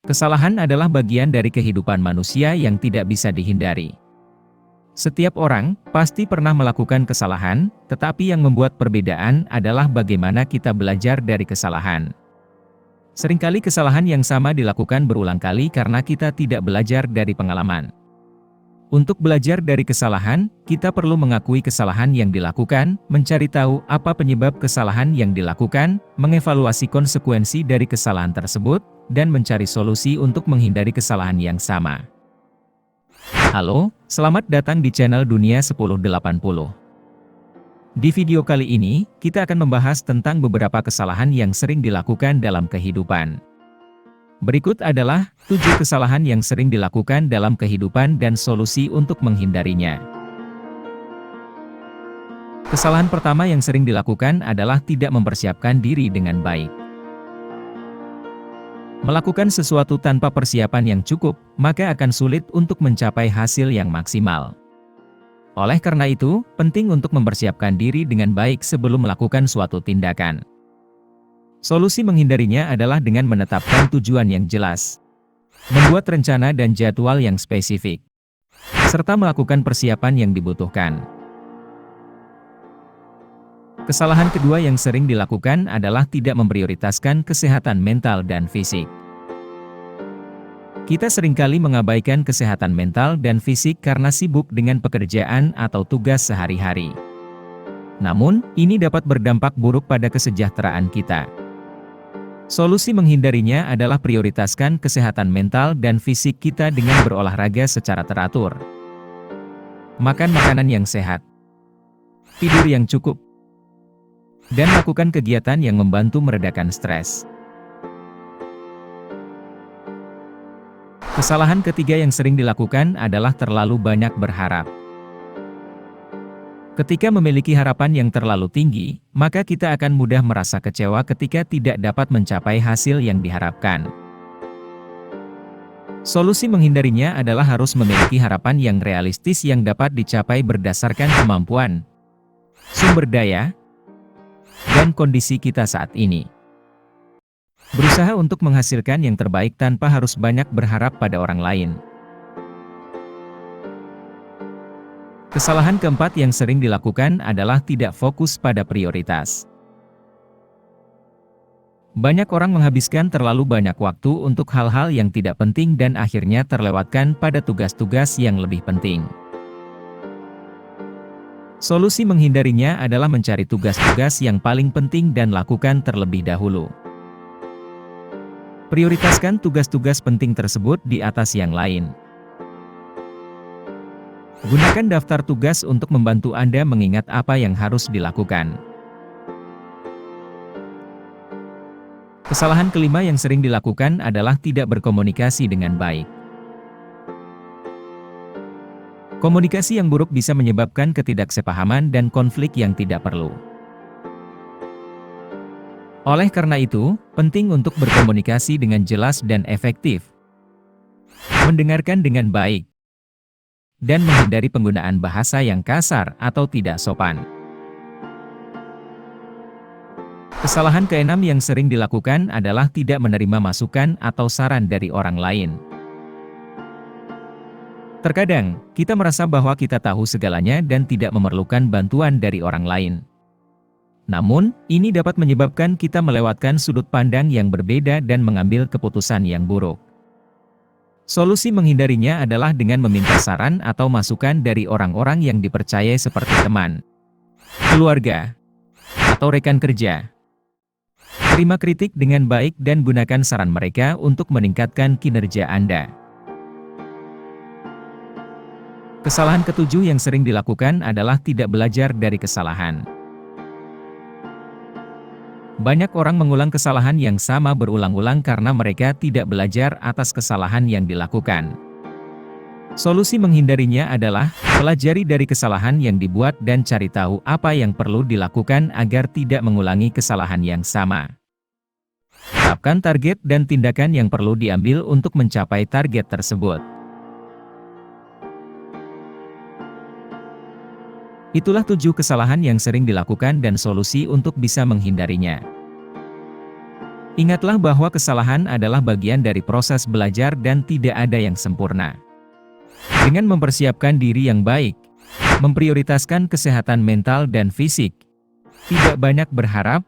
Kesalahan adalah bagian dari kehidupan manusia yang tidak bisa dihindari. Setiap orang pasti pernah melakukan kesalahan, tetapi yang membuat perbedaan adalah bagaimana kita belajar dari kesalahan. Seringkali kesalahan yang sama dilakukan berulang kali karena kita tidak belajar dari pengalaman. Untuk belajar dari kesalahan, kita perlu mengakui kesalahan yang dilakukan, mencari tahu apa penyebab kesalahan yang dilakukan, mengevaluasi konsekuensi dari kesalahan tersebut, dan mencari solusi untuk menghindari kesalahan yang sama. Halo, selamat datang di channel Dunia 1080. Di video kali ini, kita akan membahas tentang beberapa kesalahan yang sering dilakukan dalam kehidupan. Berikut adalah 7 kesalahan yang sering dilakukan dalam kehidupan dan solusi untuk menghindarinya. Kesalahan pertama yang sering dilakukan adalah tidak mempersiapkan diri dengan baik. Melakukan sesuatu tanpa persiapan yang cukup, maka akan sulit untuk mencapai hasil yang maksimal. Oleh karena itu, penting untuk mempersiapkan diri dengan baik sebelum melakukan suatu tindakan. Solusi menghindarinya adalah dengan menetapkan tujuan yang jelas, membuat rencana dan jadwal yang spesifik, serta melakukan persiapan yang dibutuhkan. Kesalahan kedua yang sering dilakukan adalah tidak memprioritaskan kesehatan mental dan fisik. Kita seringkali mengabaikan kesehatan mental dan fisik karena sibuk dengan pekerjaan atau tugas sehari-hari. Namun, ini dapat berdampak buruk pada kesejahteraan kita. Solusi menghindarinya adalah prioritaskan kesehatan mental dan fisik kita dengan berolahraga secara teratur, makan makanan yang sehat, tidur yang cukup, dan lakukan kegiatan yang membantu meredakan stres. Kesalahan ketiga yang sering dilakukan adalah terlalu banyak berharap. Ketika memiliki harapan yang terlalu tinggi, maka kita akan mudah merasa kecewa ketika tidak dapat mencapai hasil yang diharapkan. Solusi menghindarinya adalah harus memiliki harapan yang realistis yang dapat dicapai berdasarkan kemampuan, sumber daya, dan kondisi kita saat ini. Berusaha untuk menghasilkan yang terbaik tanpa harus banyak berharap pada orang lain. Kesalahan keempat yang sering dilakukan adalah tidak fokus pada prioritas. Banyak orang menghabiskan terlalu banyak waktu untuk hal-hal yang tidak penting dan akhirnya terlewatkan pada tugas-tugas yang lebih penting. Solusi menghindarinya adalah mencari tugas-tugas yang paling penting dan lakukan terlebih dahulu. Prioritaskan tugas-tugas penting tersebut di atas yang lain. Gunakan daftar tugas untuk membantu Anda mengingat apa yang harus dilakukan. Kesalahan kelima yang sering dilakukan adalah tidak berkomunikasi dengan baik. Komunikasi yang buruk bisa menyebabkan ketidaksepahaman dan konflik yang tidak perlu. Oleh karena itu, penting untuk berkomunikasi dengan jelas dan efektif, mendengarkan dengan baik, dan menghindari penggunaan bahasa yang kasar atau tidak sopan. Kesalahan keenam yang sering dilakukan adalah tidak menerima masukan atau saran dari orang lain. Terkadang, kita merasa bahwa kita tahu segalanya dan tidak memerlukan bantuan dari orang lain. Namun, ini dapat menyebabkan kita melewatkan sudut pandang yang berbeda dan mengambil keputusan yang buruk. Solusi menghindarinya adalah dengan meminta saran atau masukan dari orang-orang yang dipercaya seperti teman, keluarga, atau rekan kerja. Terima kritik dengan baik dan gunakan saran mereka untuk meningkatkan kinerja Anda. Kesalahan ketujuh yang sering dilakukan adalah tidak belajar dari kesalahan. Banyak orang mengulang kesalahan yang sama berulang-ulang karena mereka tidak belajar atas kesalahan yang dilakukan. Solusi menghindarinya adalah pelajari dari kesalahan yang dibuat dan cari tahu apa yang perlu dilakukan agar tidak mengulangi kesalahan yang sama. Tetapkan target dan tindakan yang perlu diambil untuk mencapai target tersebut. Itulah 7 kesalahan yang sering dilakukan dan solusi untuk bisa menghindarinya. Ingatlah bahwa kesalahan adalah bagian dari proses belajar dan tidak ada yang sempurna. Dengan mempersiapkan diri yang baik, memprioritaskan kesehatan mental dan fisik, tidak banyak berharap,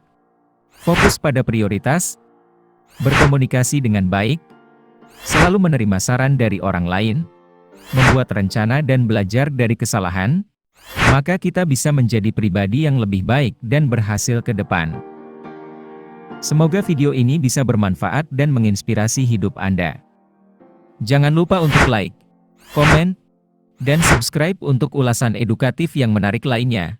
fokus pada prioritas, berkomunikasi dengan baik, selalu menerima saran dari orang lain, membuat rencana dan belajar dari kesalahan, maka kita bisa menjadi pribadi yang lebih baik dan berhasil ke depan. Semoga video ini bisa bermanfaat dan menginspirasi hidup Anda. Jangan lupa untuk like, komen, dan subscribe untuk ulasan edukatif yang menarik lainnya.